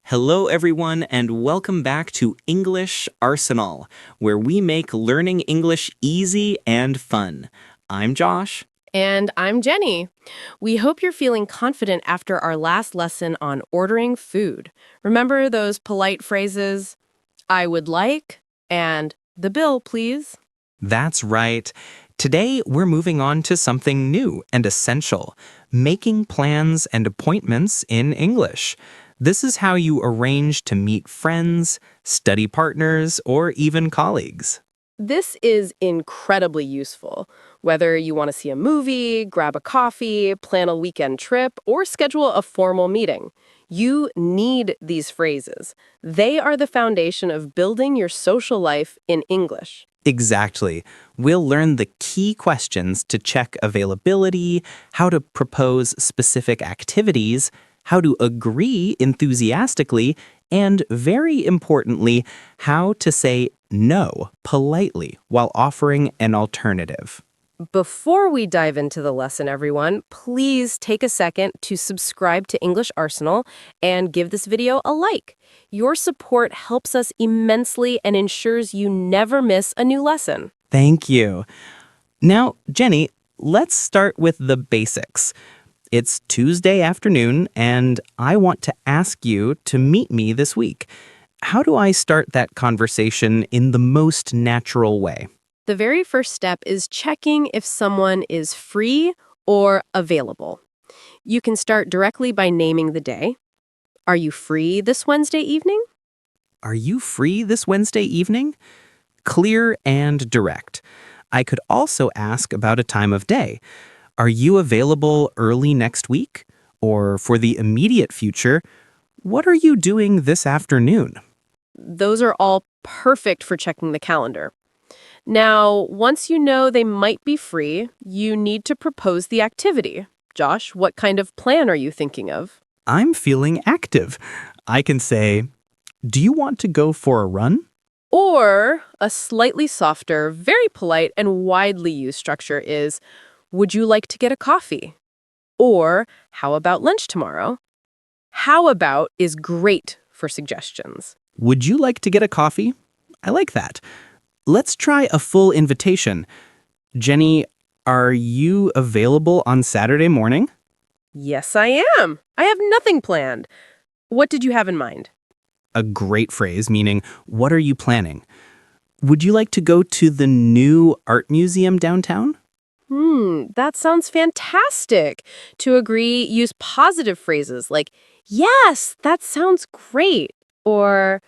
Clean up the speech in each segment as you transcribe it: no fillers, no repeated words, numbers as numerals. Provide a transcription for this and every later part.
Hello, everyone, and welcome back to English Arsenal, where we make learning English easy and fun. I'm Josh. And I'm Jenny. We hope you're feeling confident after our last lesson on ordering food. Remember those polite phrases, I would like, and the bill, please? That's right. Today, we're moving on to something new and essential, making plans and appointments in English. This is how you arrange to meet friends, study partners, or even colleagues. This is incredibly useful. Whether you want to see a movie, grab a coffee, plan a weekend trip, or schedule a formal meeting, you need these phrases. They are the foundation of building your social life in English. Exactly. We'll learn the key questions to check availability, how to propose specific activities, how to agree enthusiastically, and very importantly, how to say no politely while offering an alternative. Before we dive into the lesson, everyone, please take a second to subscribe to English Arsenal and give this video a like. Your support helps us immensely and ensures you never miss a new lesson. Thank you. Now, Jenny, let's start with the basics. It's Tuesday afternoon, and I want to ask you to meet me this week. How do I start that conversation in the most natural way? The very first step is checking if someone is free or available. You can start directly by naming the day. Are you free this Wednesday evening? Are you free this Wednesday evening? Clear and direct. I could also ask about a time of day. Are you available early next week? Or for the immediate future, what are you doing this afternoon? Those are all perfect for checking the calendar. Now, once you know they might be free, you need to propose the activity. Josh, what kind of plan are you thinking of? I'm feeling active. I can say, do you want to go for a run? Or a slightly softer, very polite, and widely used structure is, would you like to get a coffee? Or, how about lunch tomorrow? How about is great for suggestions. Would you like to get a coffee? I like that. Let's try a full invitation. Jenny, are you available on Saturday morning? Yes, I am. I have nothing planned. What did you have in mind? A great phrase, meaning, what are you planning? Would you like to go to the new art museum downtown? That sounds fantastic. To agree, use positive phrases like, yes, that sounds great, or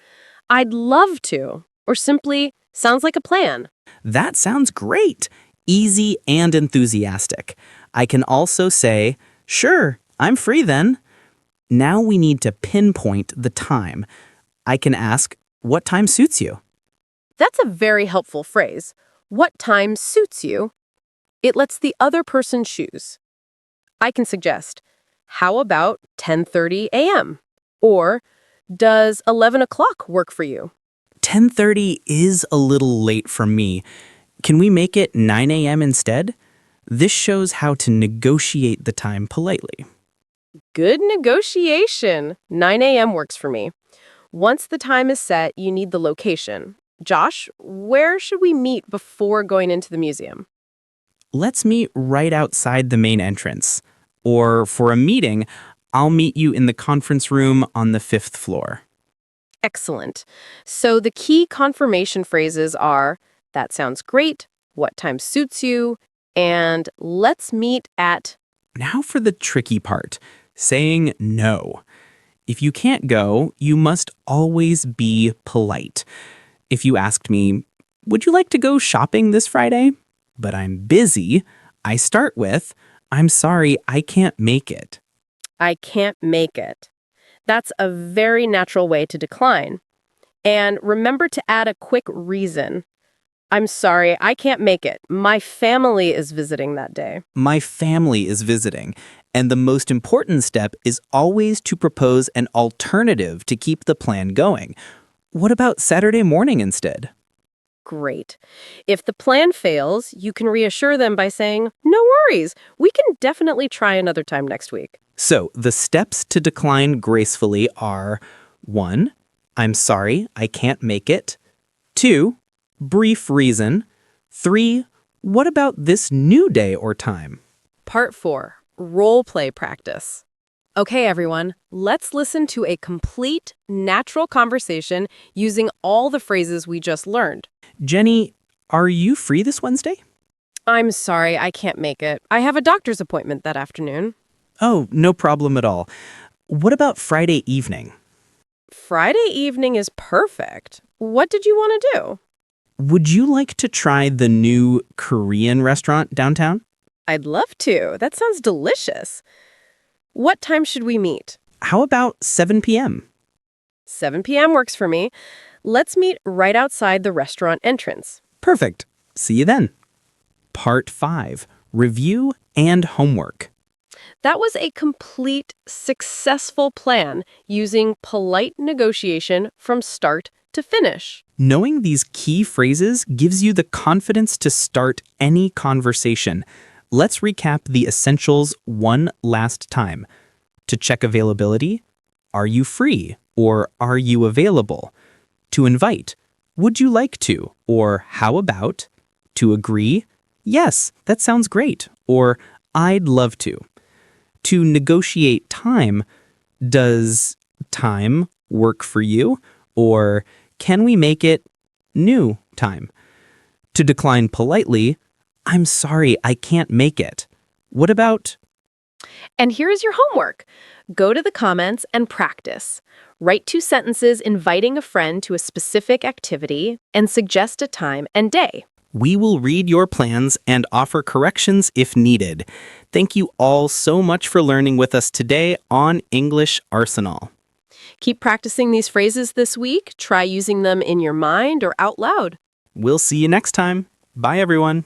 I'd love to, or simply, sounds like a plan. That sounds great. Easy and enthusiastic. I can also say, sure, I'm free then. Now we need to pinpoint the time. I can ask, what time suits you? That's a very helpful phrase. What time suits you? It lets the other person choose. I can suggest, how about 10:30 a.m.? Or, does 11 o'clock work for you? 10:30 is a little late for me. Can we make it 9 a.m. instead? This shows how to negotiate the time politely. Good negotiation. 9 a.m. works for me. Once the time is set, you need the location. Josh, where should we meet before going into the museum? Let's meet right outside the main entrance. Or for a meeting, I'll meet you in the conference room on the 5th floor. Excellent. So the key confirmation phrases are, that sounds great, what time suits you, and let's meet at... Now for the tricky part, saying no. If you can't go, you must always be polite. If you asked me, would you like to go shopping this Friday? But I'm busy, I start with, I'm sorry, I can't make it. I can't make it. That's a very natural way to decline. And remember to add a quick reason. I'm sorry, I can't make it. My family is visiting that day. My family is visiting, and the most important step is always to propose an alternative to keep the plan going. What about Saturday morning instead? Great. If the plan fails, you can reassure them by saying, no worries, we can definitely try another time next week. So the steps to decline gracefully are, 1. I'm sorry, I can't make it. 2. Brief reason. 3. What about this new day or time? Part 4. Role play practice. Okay, everyone, let's listen to a complete, natural conversation using all the phrases we just learned. Jenny, are you free this Wednesday? I'm sorry, I can't make it. I have a doctor's appointment that afternoon. Oh, no problem at all. What about Friday evening? Friday evening is perfect. What did you want to do? Would you like to try the new Korean restaurant downtown? I'd love to. That sounds delicious. What time should we meet? How about 7 p.m.? 7 p.m. works for me. Let's meet right outside the restaurant entrance. Perfect. See you then. Part 5. Review and homework. That was a complete, successful plan using polite negotiation from start to finish. Knowing these key phrases gives you the confidence to start any conversation. Let's recap the essentials one last time. To check availability, are you free or are you available? To invite, would you like to or how about? To agree, yes, that sounds great or I'd love to. To negotiate time, does time work for you or can we make it new time? To decline politely, I'm sorry, I can't make it. What about? And here's your homework. Go to the comments and practice. Write 2 sentences inviting a friend to a specific activity and suggest a time and day. We will read your plans and offer corrections if needed. Thank you all so much for learning with us today on English Arsenal. Keep practicing these phrases this week. Try using them in your mind or out loud. We'll see you next time. Bye, everyone.